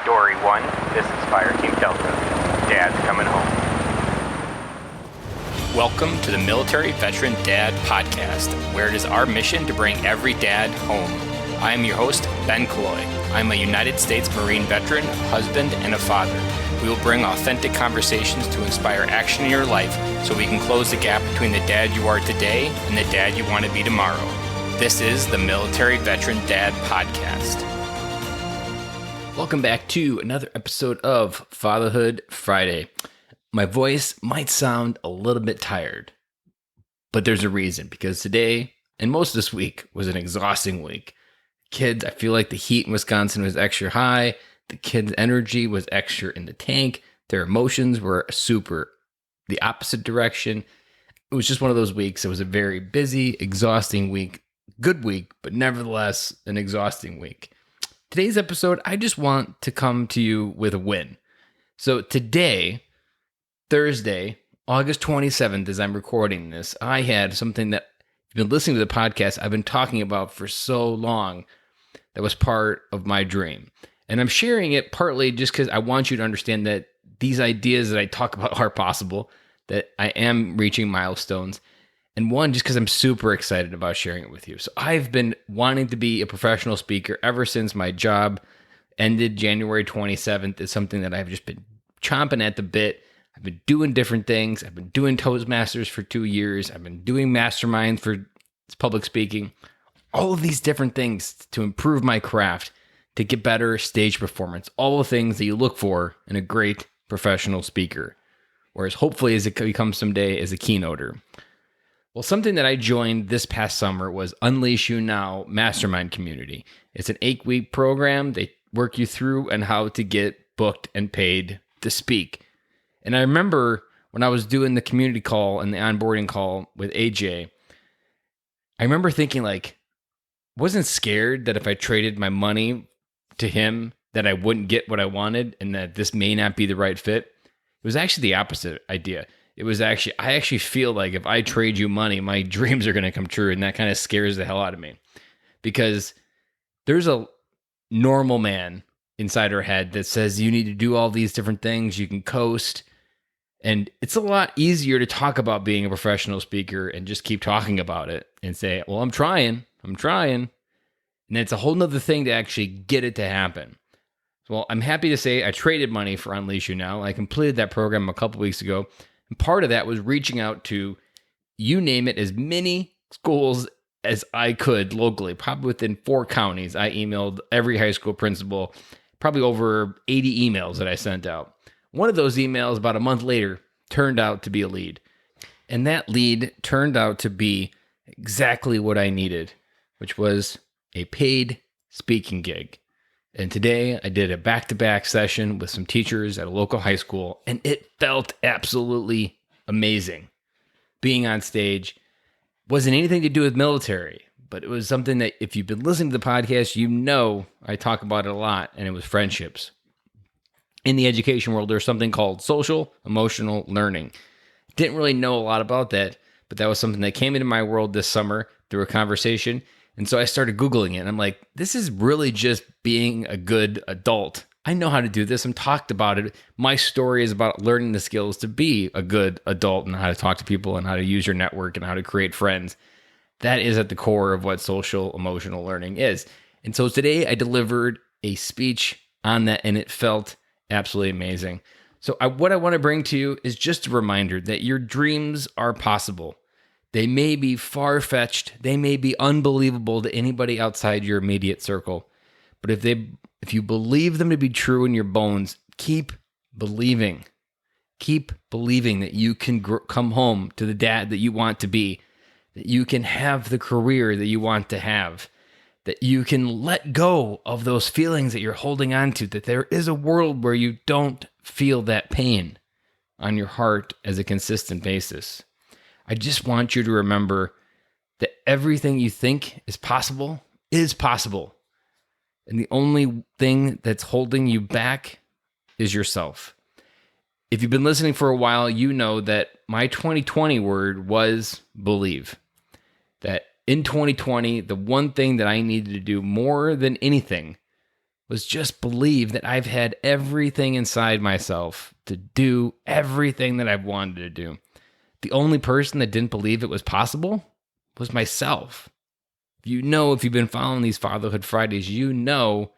Dory 1, this is Fire Team Delta. Dad's coming home. Welcome to the Military Veteran Dad Podcast, where it is our mission to bring every dad home. I am your host, Ben Killoy. I'm a United States Marine veteran, husband, and a father. We will bring authentic conversations to inspire action in your life so we can close the gap between the dad you are today and the dad you want to be tomorrow. This is the Military Veteran Dad Podcast. Welcome back to another episode of Fatherhood Friday. My voice might sound a little bit tired, but there's a reason, because today and most of this week was an exhausting week. Kids, I feel like the heat in Wisconsin was extra high. The kids' energy was extra in the tank. Their emotions were super the opposite direction. It was just one of those weeks. It was a very busy, exhausting week. Good week, but nevertheless an exhausting week. Today's episode, I just want to come to you with a win. So today, Thursday, August 27th, as I'm recording this, I had something that, if you've been listening to the podcast, I've been talking about for so long, that was part of my dream. And I'm sharing it partly just because I want you to understand that these ideas that I talk about are possible, that I am reaching milestones. And one, just because I'm super excited about sharing it with you. So I've been wanting to be a professional speaker ever since my job ended January 27th. It's something that I've just been chomping at the bit. I've been doing different things. I've been doing Toastmasters for 2 years. I've been doing masterminds for public speaking. All of these different things to improve my craft, to get better stage performance. All the things that you look for in a great professional speaker. Whereas hopefully as it becomes someday as a keynoter. Well, something that I joined this past summer was Unleash You Now Mastermind Community. It's an 8-week program. They work you through on how to get booked and paid to speak. And I remember when I was doing the community call and the onboarding call with AJ, I remember thinking wasn't scared that if I traded my money to him that I wouldn't get what I wanted and that this may not be the right fit. It was actually the opposite idea. I actually feel like if I trade you money, my dreams are going to come true. And that kind of scares the hell out of me, because there's a normal man inside our head that says you need to do all these different things. You can coast. And it's a lot easier to talk about being a professional speaker and just keep talking about it and say, well, I'm trying. And it's a whole nother thing to actually get it to happen. Well, I'm happy to say I traded money for Unleash You Now. I completed that program a couple weeks ago. And part of that was reaching out to, you name it, as many schools as I could locally, probably within 4 counties. I emailed every high school principal, probably over 80 emails that I sent out. One of those emails about a month later turned out to be a lead. And that lead turned out to be exactly what I needed, which was a paid speaking gig. And today I did a back-to-back session with some teachers at a local high school, and it felt absolutely amazing. Being on stage wasn't anything to do with military, but it was something that if you've been listening to the podcast, you know I talk about it a lot, and it was friendships. In the education world, there's something called social emotional learning. Didn't really know a lot about that, but that was something that came into my world this summer through a conversation. And so I started Googling it, and I'm like, this is really just being a good adult. I know how to do this. I'm talked about it. My story is about learning the skills to be a good adult and how to talk to people and how to use your network and how to create friends. That is at the core of what social emotional learning is. And so today I delivered a speech on that, and it felt absolutely amazing. So what I want to bring to you is just a reminder that your dreams are possible. They may be far-fetched. They may be unbelievable to anybody outside your immediate circle. But if you believe them to be true in your bones, keep believing. Keep believing that you can come home to the dad that you want to be, that you can have the career that you want to have, that you can let go of those feelings that you're holding on to, that there is a world where you don't feel that pain on your heart as a consistent basis. I just want you to remember that everything you think is possible is possible. And the only thing that's holding you back is yourself. If you've been listening for a while, you know that my 2020 word was believe. That in 2020, the one thing that I needed to do more than anything was just believe that I've had everything inside myself to do everything that I've wanted to do. The only person that didn't believe it was possible was myself. If you've been following these Fatherhood Fridays, you know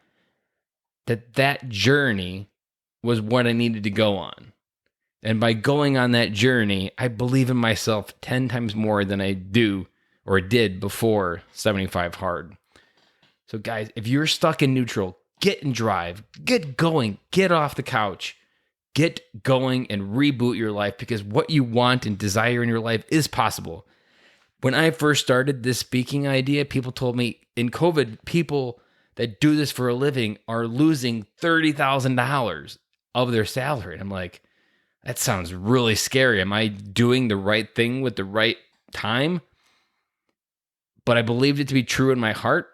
that journey was what I needed to go on. And by going on that journey, I believe in myself 10 times more than I do or did before 75 Hard. So guys, if you're stuck in neutral, get in drive, get going, get off the couch, get going and reboot your life, because what you want and desire in your life is possible. When I first started this speaking idea, people told me in COVID, people that do this for a living are losing $30,000 of their salary. And I'm like, that sounds really scary. Am I doing the right thing with the right time? But I believed it to be true in my heart,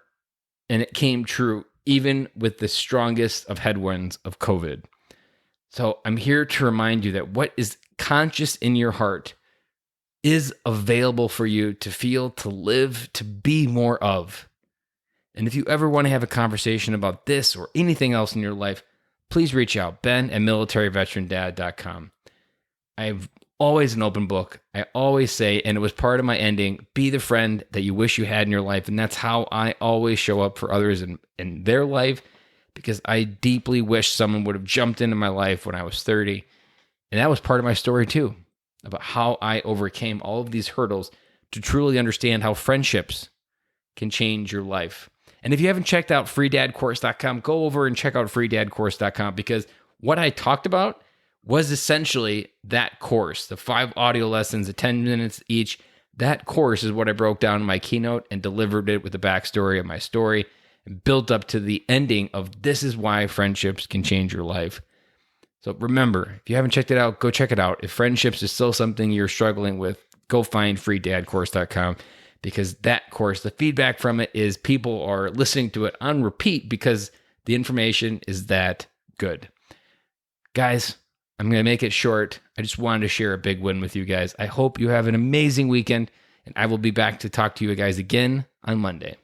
and it came true even with the strongest of headwinds of COVID. So I'm here to remind you that what is conscious in your heart is available for you to feel, to live, to be more of. And if you ever want to have a conversation about this or anything else in your life, please reach out, ben@militaryveterandad.com. I've always an open book. I always say, and it was part of my ending, be the friend that you wish you had in your life. And that's how I always show up for others in their life, because I deeply wish someone would have jumped into my life when I was 30. And that was part of my story too, about how I overcame all of these hurdles to truly understand how friendships can change your life. And if you haven't checked out freedadcourse.com, go over and check out freedadcourse.com, because what I talked about was essentially that course, the 5 audio lessons at 10 minutes each. That course is what I broke down in my keynote and delivered it with the backstory of my story and built up to the ending of this is why friendships can change your life. So remember, if you haven't checked it out, go check it out. If friendships is still something you're struggling with, go find freedadcourse.com, because that course, the feedback from it is people are listening to it on repeat because the information is that good. Guys, I'm going to make it short. I just wanted to share a big win with you guys. I hope you have an amazing weekend, and I will be back to talk to you guys again on Monday.